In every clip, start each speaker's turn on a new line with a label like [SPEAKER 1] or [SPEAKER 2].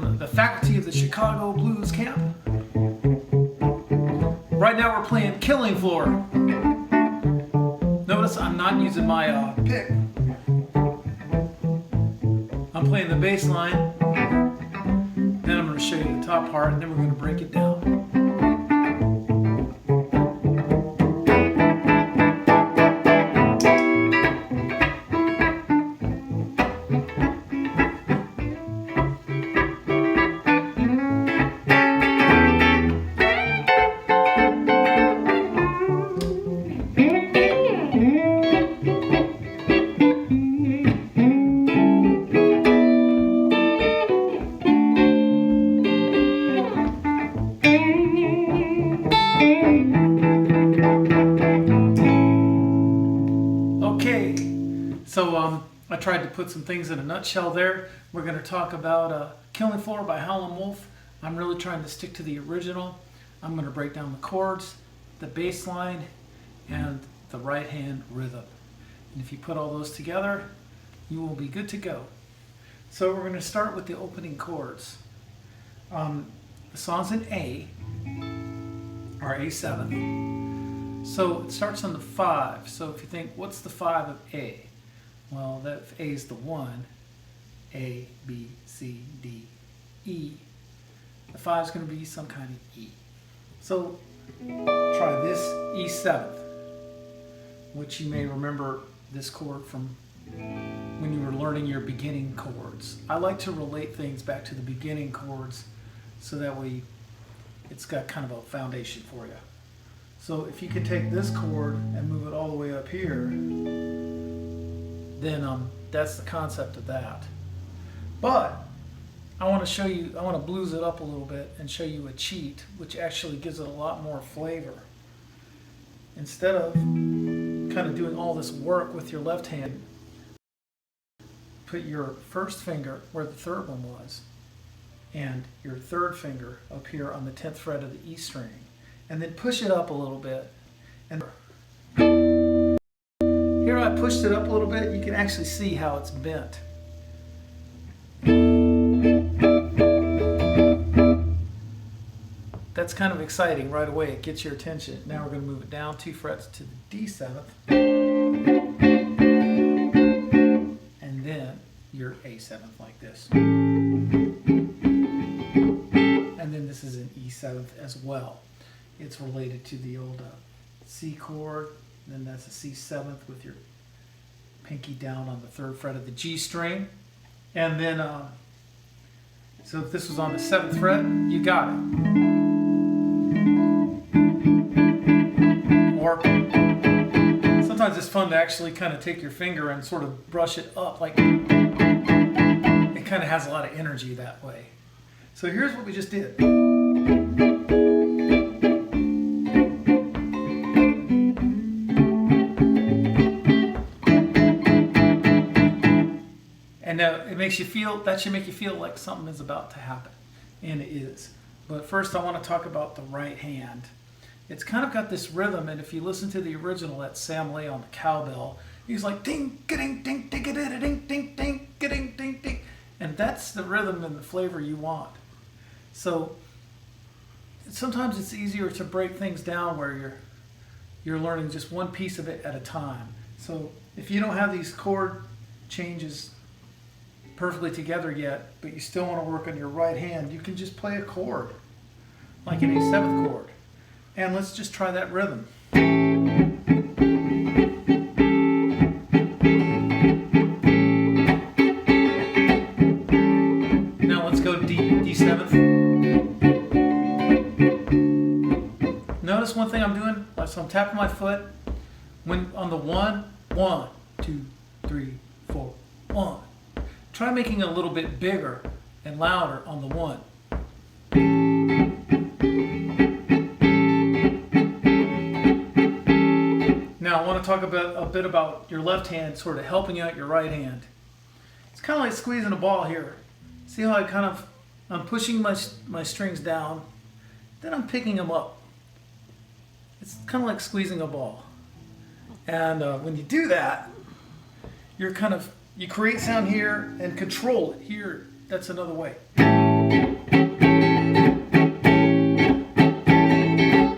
[SPEAKER 1] from the faculty of the Chicago Blues Camp. Right now we're playing Killing Floor. Notice I'm not using my pick. I'm playing the bass line, then I'm going to show you the top part, and then we're going to break it down. So I tried to put some things in a nutshell there. We're going to talk about Killing Floor by Howlin' Wolf. I'm really trying to stick to the original. I'm going to break down the chords, the bass line, and the right hand rhythm. And if you put all those together, you will be good to go. So we're going to start with the opening chords. The song's in A, or A7. So it starts on the 5. So if you think, what's the 5 of A? Well, that A is the 1, A, B, C, D, E. The 5 is going to be some kind of E. So try this E7th, which you may remember this chord from when you were learning your beginning chords. I like to relate things back to the beginning chords so that way it's got kind of a foundation for you. So if you could take this chord and move it all the way up here, then that's the concept of that. But I want to show you, I want to blues it up a little bit and show you a cheat, which actually gives it a lot more flavor. Instead of kind of doing all this work with your left hand, put your first finger where the third one was, and your third finger up here on the 10th fret of the E string, and then push it up a little bit. And here I pushed it up a little bit. You can actually see how it's bent. That's kind of exciting right away. It gets your attention. Now we're going to move it down 2 frets to the D7th. And then your A7th like this. And then this is an E7th as well. It's related to the old C chord. Then that's a C7th with your pinky down on the 3rd fret of the G string. And then, so if this was on the 7th fret, you got it. Or sometimes it's fun to actually kind of take your finger and sort of brush it up. Like, it kind of has a lot of energy that way. So here's what we just did. And now it makes you feel, that should make you feel like something is about to happen. And it is. But first I want to talk about the right hand. It's kind of got this rhythm, and if you listen to the original, that's Sam Lay on the cowbell. He's like ding, ding, ding, ding, ding, ding, ding, ding, ding, ding, ding. And that's the rhythm and the flavor you want. So sometimes it's easier to break things down where you're learning just one piece of it at a time. So if you don't have these chord changes perfectly together yet, but you still want to work on your right hand, you can just play a chord, like an A7th chord. And let's just try that rhythm. Now let's go to D7th. Notice one thing I'm doing, so I'm tapping my foot. When on the 1, 1, 2, 3, 4, 1. Try making it a little bit bigger and louder on the 1. Now I want to talk a bit about your left hand sort of helping out your right hand. It's kind of like squeezing a ball here. See how I'm pushing my strings down, then I'm picking them up. It's kind of like squeezing a ball. And when you do that, you create sound here and control it here. That's another way.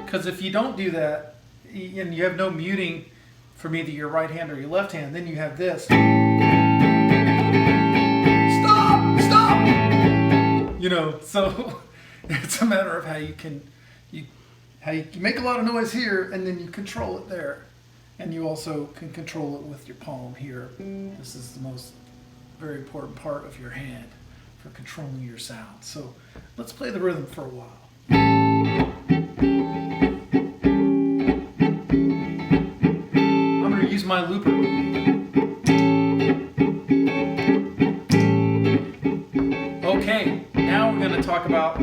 [SPEAKER 1] Because if you don't do that, and you have no muting from either your right hand or your left hand, then you have this. Stop! You know, so it's a matter of how you make a lot of noise here, and then you control it there. And you also can control it with your palm here. This is the most very important part of your hand for controlling your sound. So let's play the rhythm for a while. I'm going to use my looper. Okay, now we're going to talk about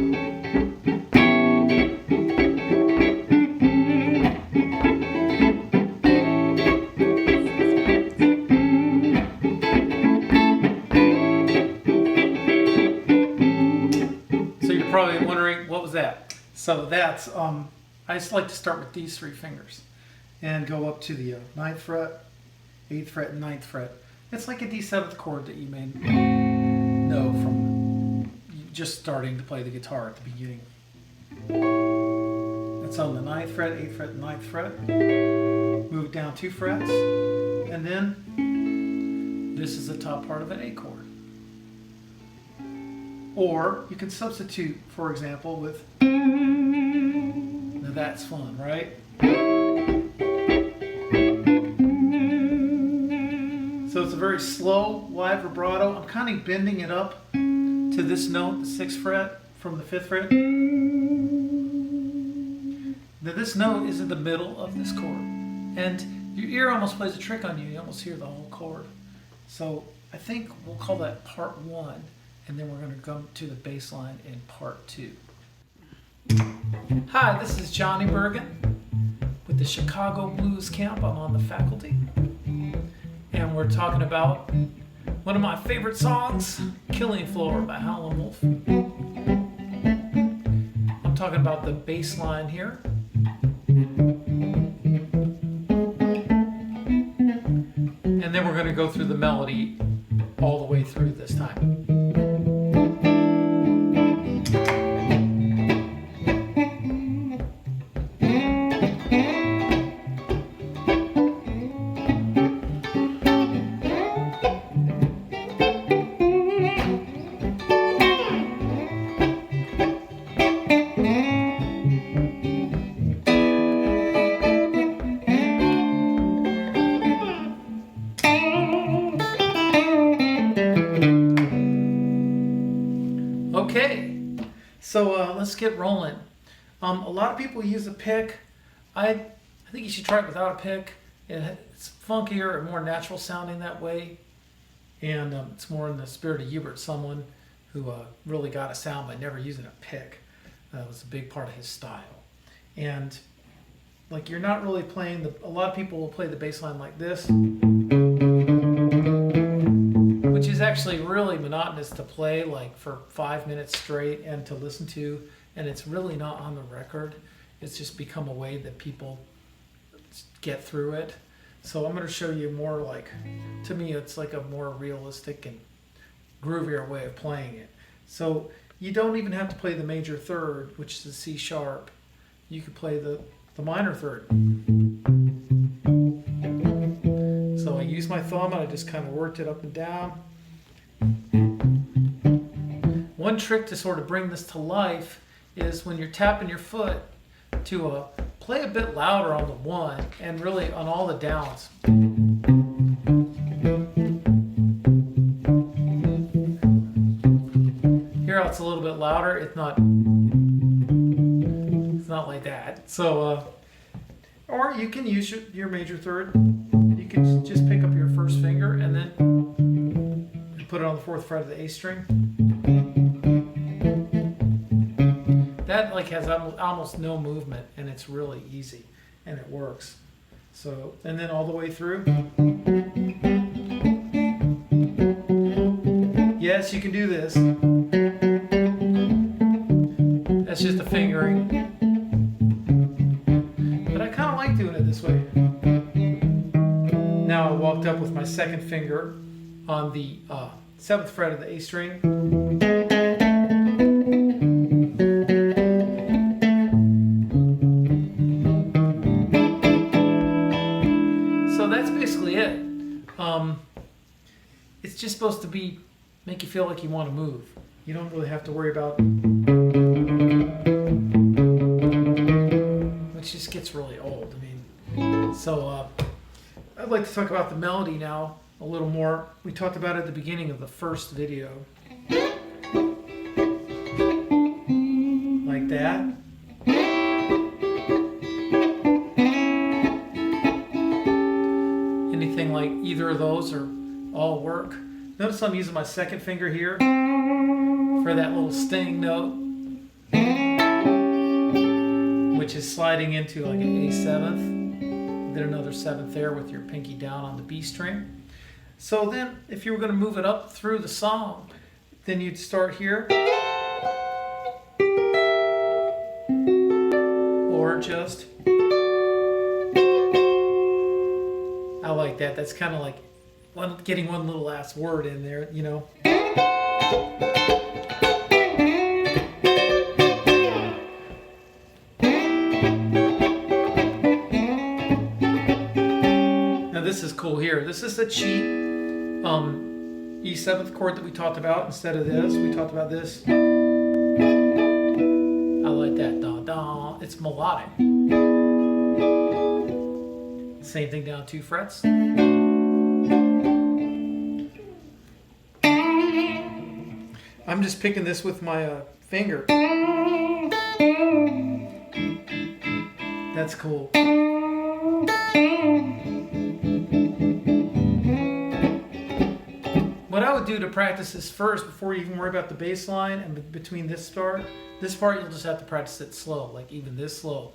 [SPEAKER 1] probably wondering what was that. So that's I just like to start with these 3 fingers and go up to the 9th fret, 8th fret, and 9th fret. It's like a D7th chord that you may know from just starting to play the guitar at the beginning. It's on the 9th fret, 8th fret, and 9th fret. Move it down 2 frets, and then this is the top part of an A chord. Or you can substitute, for example, with, now that's fun, right? So it's a very slow, wide vibrato. I'm kind of bending it up to this note, the 6th fret from the 5th fret. Now this note is in the middle of this chord. And your ear almost plays a trick on you. You almost hear the whole chord. So I think we'll call that part 1. And then we're going to come to the bass line in part 2. Hi, this is Johhny Burgin with the Chicago Blues Camp. I'm on the faculty. And we're talking about one of my favorite songs, Killing Floor by Howlin' Wolf. I'm talking about the bass line here. And then we're going to go through the melody all the way through this time. Okay, so let's get rolling. A lot of people use a pick. I think you should try it without a pick. It's funkier and more natural sounding that way. And it's more in the spirit of Hubert, someone who really got a sound by never using a pick. That was a big part of his style. And like you're not really playing, a lot of people will play the bass line like this, which is actually really monotonous to play like for 5 minutes straight and to listen to, and it's really not on the record. It's just become a way that people get through it. So I'm going to show you more like, to me it's like a more realistic and groovier way of playing it. So you don't even have to play the major third, which is the C sharp. You could play the minor third. So I used my thumb and I just kind of worked it up and down. One trick to sort of bring this to life is when you're tapping your foot to play a bit louder on the 1 and really on all the downs. Here it's a little bit louder. It's not like that. So, or you can use your major third. You can just pick up your first finger and then put it on the 4th fret of the A string. That like has almost no movement, and it's really easy, and it works. So, and then all the way through. Yes, you can do this. That's just a fingering. But I kind of like doing it this way. Now I walked up with my 2nd finger on the 7th fret of the A string. it's just supposed to be make you feel like you want to move. You don't really have to worry about, which just gets really old. I mean, so I'd like to talk about the melody now a little more. We talked about it at the beginning of the first video. Like that. Anything like either of those are all work. Notice I'm using my second finger here for that little sting note, which is sliding into like an A7th, then another 7th there with your pinky down on the B string. So then if you were going to move it up through the song, then you'd start here, or just, I like that. That's kind of like getting one little last word in there, you know. Now this is cool here. This is the cheap E7th chord that we talked about instead of this. We talked about this. I like that. Da da. It's melodic. Same thing down 2 frets. I'm just picking this with my finger. That's cool. What I would do to practice this first, before you even worry about the bass line, and between this part you'll just have to practice it slow, like even this slow.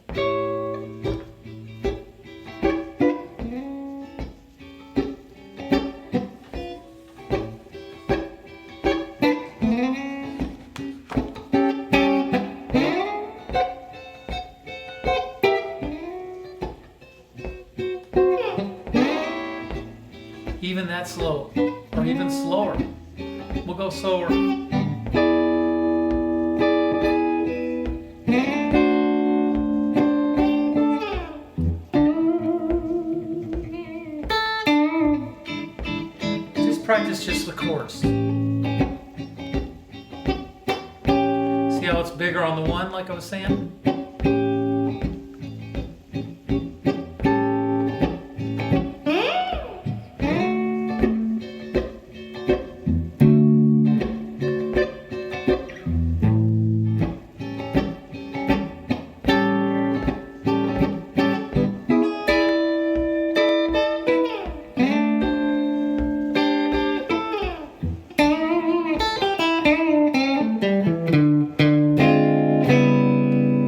[SPEAKER 1] Even that slow, or even slower. We'll go slower. Just practice just the chorus. See how it's bigger on the one, like I was saying?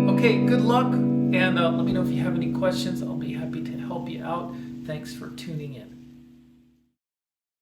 [SPEAKER 1] Okay, good luck, and let me know if you have any questions. I'll be happy to help you out. Thanks for tuning in.